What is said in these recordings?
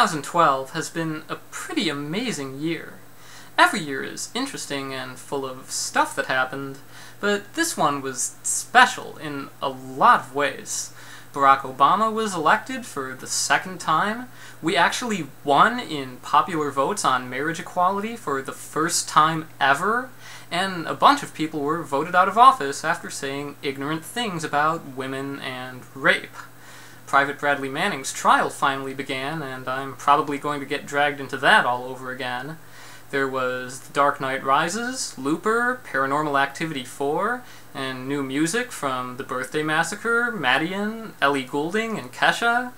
2012 has been a pretty amazing year. Every year is interesting and full of stuff that happened, but this one was special in a lot of ways. Barack Obama was elected for the second time. We actually won in popular votes on marriage equality for the first time ever, and a bunch of people were voted out of office after saying ignorant things about women and rape. Private Bradley Manning's trial finally began, and I'm probably going to get dragged into that all over again. There was The Dark Knight Rises, Looper, Paranormal Activity 4, and new music from The Birthday Massacre, Madian, Ellie Goulding, and Kesha.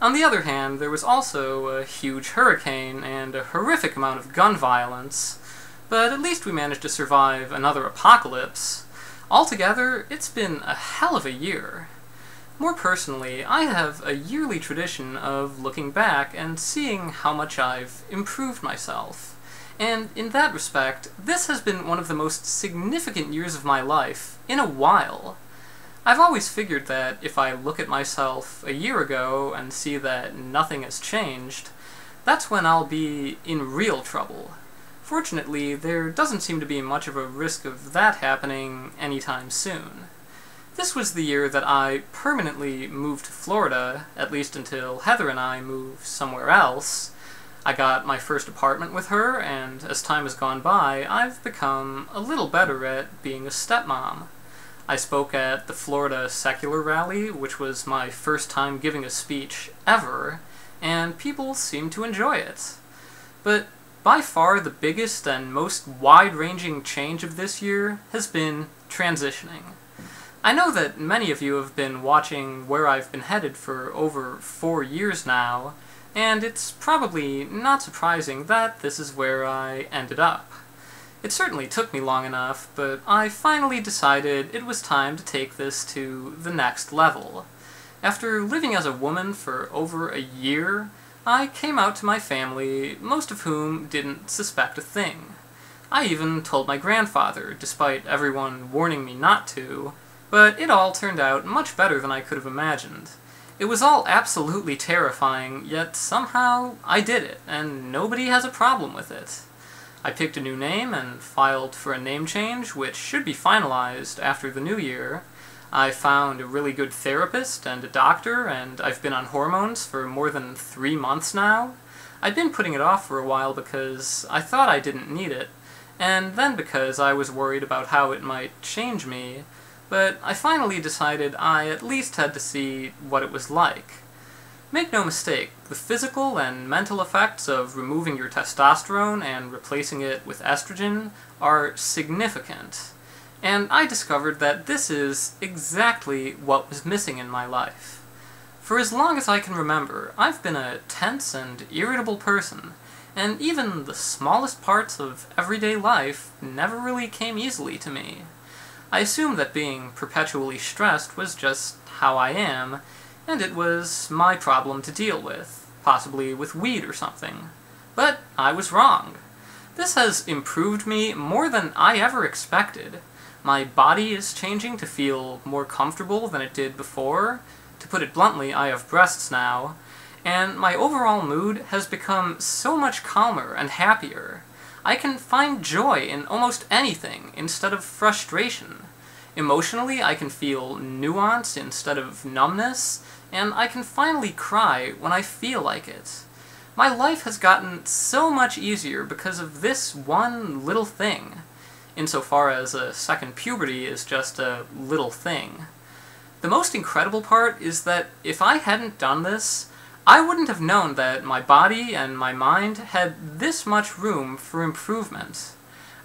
On the other hand, there was also a huge hurricane and a horrific amount of gun violence, but at least we managed to survive another apocalypse. Altogether, it's been a hell of a year. More personally, I have a yearly tradition of looking back and seeing how much I've improved myself. And in that respect, this has been one of the most significant years of my life in a while. I've always figured that if I look at myself a year ago and see that nothing has changed, that's when I'll be in real trouble. Fortunately, there doesn't seem to be much of a risk of that happening anytime soon. This was the year that I permanently moved to Florida, at least until Heather and I moved somewhere else. I got my first apartment with her, and as time has gone by, I've become a little better at being a stepmom. I spoke at the Florida Secular Rally, which was my first time giving a speech ever, and people seemed to enjoy it. But by far the biggest and most wide-ranging change of this year has been transitioning. I know that many of you have been watching where I've been headed for over 4 years now, and it's probably not surprising that this is where I ended up. It certainly took me long enough, but I finally decided it was time to take this to the next level. After living as a woman for over a year, I came out to my family, most of whom didn't suspect a thing. I even told my grandfather, despite everyone warning me not to, but it all turned out much better than I could have imagined. It was all absolutely terrifying, yet somehow I did it, and nobody has a problem with it. I picked a new name and filed for a name change, which should be finalized after the new year. I found a really good therapist and a doctor, and I've been on hormones for more than 3 months now. I'd been putting it off for a while because I thought I didn't need it, and then because I was worried about how it might change me, but I finally decided I at least had to see what it was like. Make no mistake, the physical and mental effects of removing your testosterone and replacing it with estrogen are significant, and I discovered that this is exactly what was missing in my life. For as long as I can remember, I've been a tense and irritable person, and even the smallest parts of everyday life never really came easily to me. I assumed that being perpetually stressed was just how I am, and it was my problem to deal with, possibly with weed or something. But I was wrong. This has improved me more than I ever expected. My body is changing to feel more comfortable than it did before. To put it bluntly, I have breasts now, and my overall mood has become so much calmer and happier. I can find joy in almost anything instead of frustration. Emotionally, I can feel nuance instead of numbness, and I can finally cry when I feel like it. My life has gotten so much easier because of this one little thing, insofar as a second puberty is just a little thing. The most incredible part is that if I hadn't done this, I wouldn't have known that my body and my mind had this much room for improvement.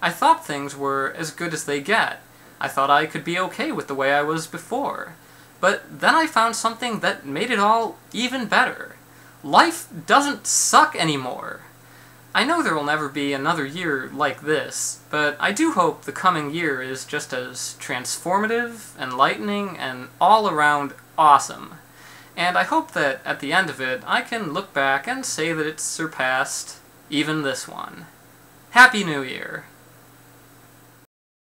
I thought things were as good as they get. I thought I could be okay with the way I was before. But then I found something that made it all even better. Life doesn't suck anymore. I know there will never be another year like this, but I do hope the coming year is just as transformative, enlightening, and all around awesome. And I hope that at the end of it, I can look back and say that it's surpassed even this one. Happy New Year!